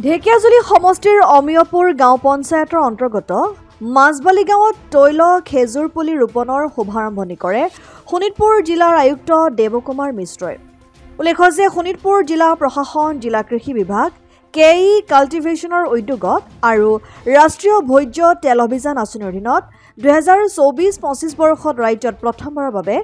ঢেকিয়াজুলি সমষ্টিৰ অমিয়পুৰ গাঁও পঞ্চায়তৰ অন্তৰ্গত মাছবালি গাঁৱত তৈল খেজুৰ পুলি ৰোপণৰ শুভাৰম্ভণি কৰে শোণিতপুৰ জিলাৰ আয়ুক্ত দেৱকুমাৰ মিশ্ৰই। উল্লেখ্য যে শোণিতপুৰ জিলা প্ৰশাসন, জিলা কৃষি বিভাগ, কেই কাল্টিভেশ্যনৰ উদ্যোগত আৰু ৰাষ্ট্ৰীয় ভোজ্য তেল অভিযান আঁচনিৰ অধীনত 2024-25 বৰ্ষত ৰাজ্যত প্ৰথমবাৰৰ বাবে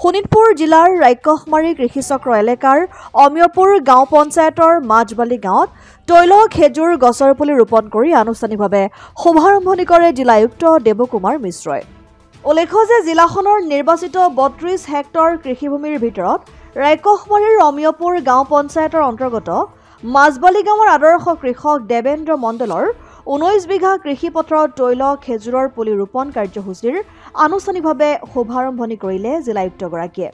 শোণিতপুৰ জিলাৰ ৰাক্ষসমাৰী কৃষিচক্ৰ এলেকাৰ অমিয়পুৰ গাঁও পঞ্চায়তৰ মাছবালি গাঁৱত তৈল খেজুৰ গছৰ পুলি ৰোপণ কৰি আনুষ্ঠানিকভাৱে শুভাৰম্ভণি কৰে জিলা আয়ুক্ত দেৱকুমাৰ মিশ্ৰই। উল্লেখ্য যে জিলাখনৰ নিৰ্বাচিত 32 হেক্টৰ কৃষিভূমিৰ ভিতৰত ৰাক্ষসমাৰীৰ অমিয়পুৰ গাঁও পঞ্চায়তৰ অন্তৰ্গত মাছবালি গাঁৱৰ আদৰ্শ কৃষক দেৱেন্দ্ৰ মণ্ডলৰ 19 বিঘা কৃষিপথাৰত তৈল খেজুৰৰ পুলি ৰোপণ কাৰ্যসূচীৰ আনুষ্ঠানিকভাৱে শুভাৰম্ভণি কৰিলে জিলা আয়ুক্তগৰাকীয়ে।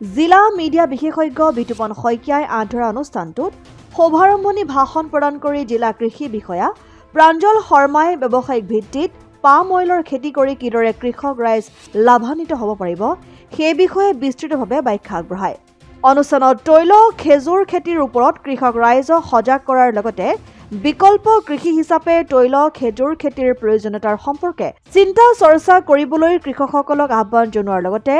জিলা মিডিয়া বিশেষজ্ঞ বিতুপন শইকীয়াই আধৰা অনুষ্ঠানটোত শুভাৰম্ভণি ভাষণ প্ৰদান কৰি জিলা কৃষি বিষয়া প্ৰাঞ্জল শৰ্মাই ব্যৱসায়িক ভিত্তিত পাম অইলৰ খেতি কৰি কিদৰে কৃষক ৰাইজ লাভান্বিত হ'ব পাৰিব সেই বিষয়ে বিস্তৃতভাৱে ব্যাখ্যা আগবঢ়ায়। অনুষ্ঠানত তৈল খেজুৰ খেতিৰ ওপৰত কৃষক ৰাইজক সজাগ কৰাৰ লগতে বিকল্প কৃষি হিচাপে তৈল খেজুৰ খেতিৰ প্ৰয়োজনীয়তাৰ সম্পৰ্কে চিন্তা চৰ্চা কৰিবলৈ কৃষকসকলক আহ্বান জনোৱাৰ লগতে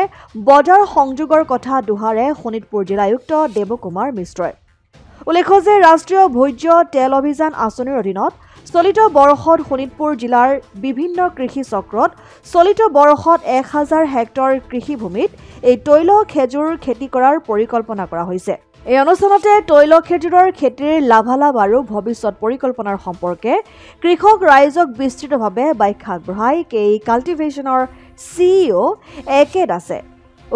বজাৰ সংযোগৰ কথা দোহাৰে শোণিতপুৰ জিলা আয়ুক্ত দেৱকুমাৰ মিশ্ৰই। উল্লেখ্য যে ৰাষ্ট্ৰীয় ভোজ্য তেল অভিযান আঁচনিৰ অধীনত চলিত বৰ্ষত শোণিতপুৰ জিলাৰ বিভিন্ন কৃষি চক্ৰত চলিত বৰ্ষত 1000 হেক্টৰ কৃষিভূমিত এই তৈল খেজুৰ খেতি কৰাৰ পৰিকল্পনা কৰা হৈছে। এই অনুষ্ঠানতে তৈল খেজুৰৰ খেতিৰ লাভালাভ আৰু ভৱিষ্যত পৰিকল্পনাৰ সম্পৰ্কে কৃষক ৰাইজক বিস্তৃতভাৱে ব্যাখ্যা আগবঢ়াই কেই কাল্টিভেশ্যনৰ CEO একে দাসে।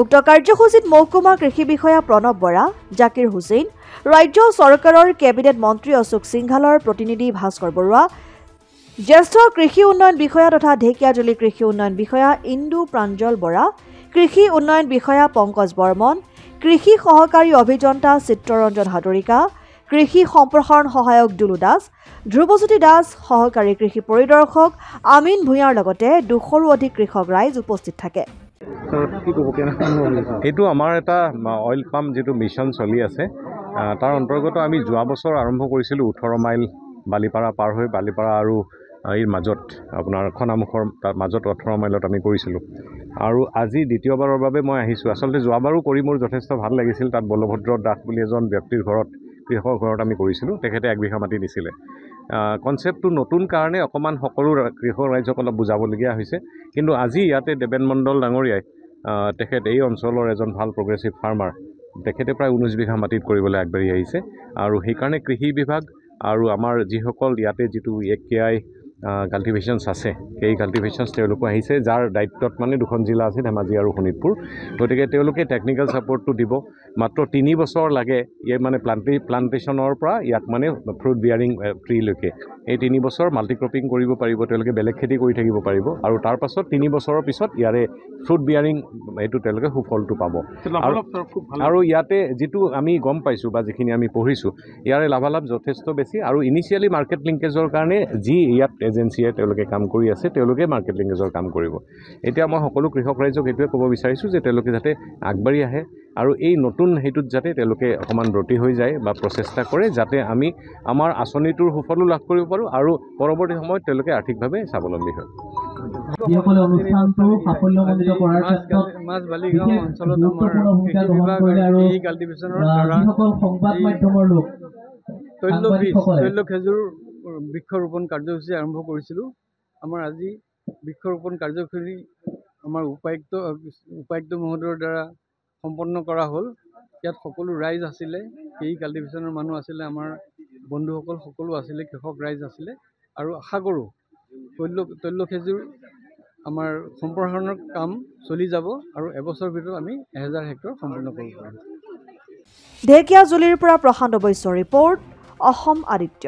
উক্ত কাৰ্যসূচীত মহকুমা কৃষি বিষয়া প্ৰণৱ বৰা, জাকিৰ হুছেইন, ৰাজ্য চৰকাৰৰ কেবিনেট মন্ত্ৰী অশোক সিংঘালৰ প্ৰতিনিধি ভাস্কৰ বৰুৱা, জ্যেষ্ঠ কৃষি উন্নয়ন বিষয়া তথা ঢেকিয়াজুলি কৃষি উন্নয়ন বিষয়া ইন্দু প্ৰাঞ্জল বৰা, কৃষি উন্নয়ন বিষয়া পংকজ বৰ্মন, কৃষি সহকাৰী অভিযন্তা চিত্ৰৰঞ্জন হাজৰিকা, কৃষি সম্প্ৰসাৰণ সহায়ক দুলু দাস, ধ্ৰুৱজ্যোতি দাস, সহকাৰী কৃষি পৰিদৰ্শক আমিন ভূঞাৰ লগতে 200ৰো অধিক কৃষক ৰাইজ উপস্থিত থাকে। এইটো আমাৰ এটা অইল পাম্প যিটো মিছন চলি আছে তাৰ অন্তৰ্গত আমি যোৱা বছৰ আৰম্ভ কৰিছিলোঁ 18 মাইল বালিপাৰা পাৰ হৈ বালিপাৰা আৰু এই মাজত আপোনাৰ খনামুখৰ তাৰ মাজত 18 মাইলত আমি কৰিছিলোঁ আৰু আজি দ্বিতীয়বাৰৰ বাবে মই আহিছোঁ। আচলতে যোৱাবাৰো কৰি মোৰ যথেষ্ট ভাল লাগিছিল। তাত বলভদ্ৰ দাস বুলি এজন ব্যক্তিৰ ঘৰত কৃষকৰ ঘৰত আমি কৰিছিলোঁ। তেখেতে 1 বিঘা মাটি দিছিলে। কনচেপ্টটো নতুন কাৰণে অকণমান সকলো কৃষক ৰাইজসকলক বুজাবলগীয়া হৈছে, কিন্তু আজি ইয়াতে দেৱেন মণ্ডল ডাঙৰীয়াই তেখেত এই অঞ্চলৰ এজন ভাল প্ৰগ্ৰেছিভ ফাৰ্মাৰ, তেখেতে প্ৰায় 19 বিঘা মাটিত কৰিবলৈ আগবাঢ়ি আহিছে আৰু সেইকাৰণে কৃষি বিভাগ আৰু আমাৰ যিসকল ইয়াতে যিটো কেআই কাল্টিভেশ্যনছ আছে সেই কাল্টিভেশ্যনছ তেওঁলোকো আহিছে, যাৰ দায়িত্বত মানে 2খন জিলা আছে, ধেমাজি আৰু শোণিতপুৰ। গতিকে তেওঁলোকে টেকনিকেল ছাপৰ্টটো দিব। মাত্ৰ 3 বছৰ লাগে ইয়াৰ মানে প্লান্টেশ্যনৰ পৰা ইয়াক মানে ফ্ৰুট বিয়াৰিং ট্ৰিলৈকে। এই 3 বছৰ মাল্টিক্ৰপিং কৰিব পাৰিব, তেওঁলোকে বেলেগ খেতি কৰি থাকিব পাৰিব আৰু তাৰ পাছত 3 বছৰৰ পিছত ইয়াৰে ফ্ৰুট বিয়াৰিং এইটো তেওঁলোকে সুফলটো পাব। আৰু ইয়াতে যিটো আমি গম পাইছোঁ বা যিখিনি আমি পঢ়িছোঁ ইয়াৰে লাভালাভ যথেষ্ট বেছি আৰু ইনিচিয়েলি মাৰ্কেট লিংকেজৰ কাৰণে যি ইয়াত এজেঞ্চিয়ে তেওঁলোকে কাম কৰি আছে তেওঁলোকে মাৰ্কেট লিংকেজৰ কাম কৰিব। এতিয়া মই সকলো কৃষক ৰাইজক এইটোৱে ক'ব বিচাৰিছোঁ যে তেওঁলোকে যাতে আগবাঢ়ি আহে আৰু এই নতুন সেইটোত যাতে তেওঁলোকে অকণমান ব্ৰতী হৈ যায় বা প্ৰচেষ্টা কৰে যাতে আমি আমাৰ আঁচনিটোৰ সুফলো লাভ কৰিব পাৰোঁ আৰু পৰৱৰ্তী সময়ত তেওঁলোকে আৰ্থিকভাৱে স্বাৱলম্বী হয়। যিসকলে অনুষ্ঠানটো সাফল্যমণ্ডিত কৰাৰ ক্ষেত্ৰত মাছবালি গাঁও অঞ্চলত আমাৰ কৃষি বিভাগ আৰু কৃষি কাল্টিভেশ্যনৰ দ্বাৰা যিসকল সংবাদ মাধ্যমৰ লোক তৈল খেজুৰ বৃক্ষৰোপণ কাৰ্যসূচী আৰম্ভ কৰিছিলোঁ। আমাৰ আজি বৃক্ষৰোপণ কাৰ্যসূচী আমাৰ উপায়ুক্ত মহোদয়ৰ দ্বাৰা সম্পন্ন কৰা হ'ল। ইয়াত সকলো ৰাইজ আছিলে, কেই কাল্টিভেশ্যনৰ মানুহ আছিলে, আমাৰ বন্ধুসকল সকলো আছিলে, কৃষক ৰাইজ আছিলে আৰু আশা কৰোঁ তৈল খেজুৰ আমাৰ সম্প্ৰসাৰণৰ কাম চলি যাব আৰু এবছৰৰ ভিতৰত আমি 1000 হেক্টৰ সম্পূৰ্ণ কৰিব পাৰিম। ঢেকিয়াজুলিৰ পৰা প্ৰশান্ত বৈশ্যৰ ৰিপৰ্ট, অসম আদিত্য।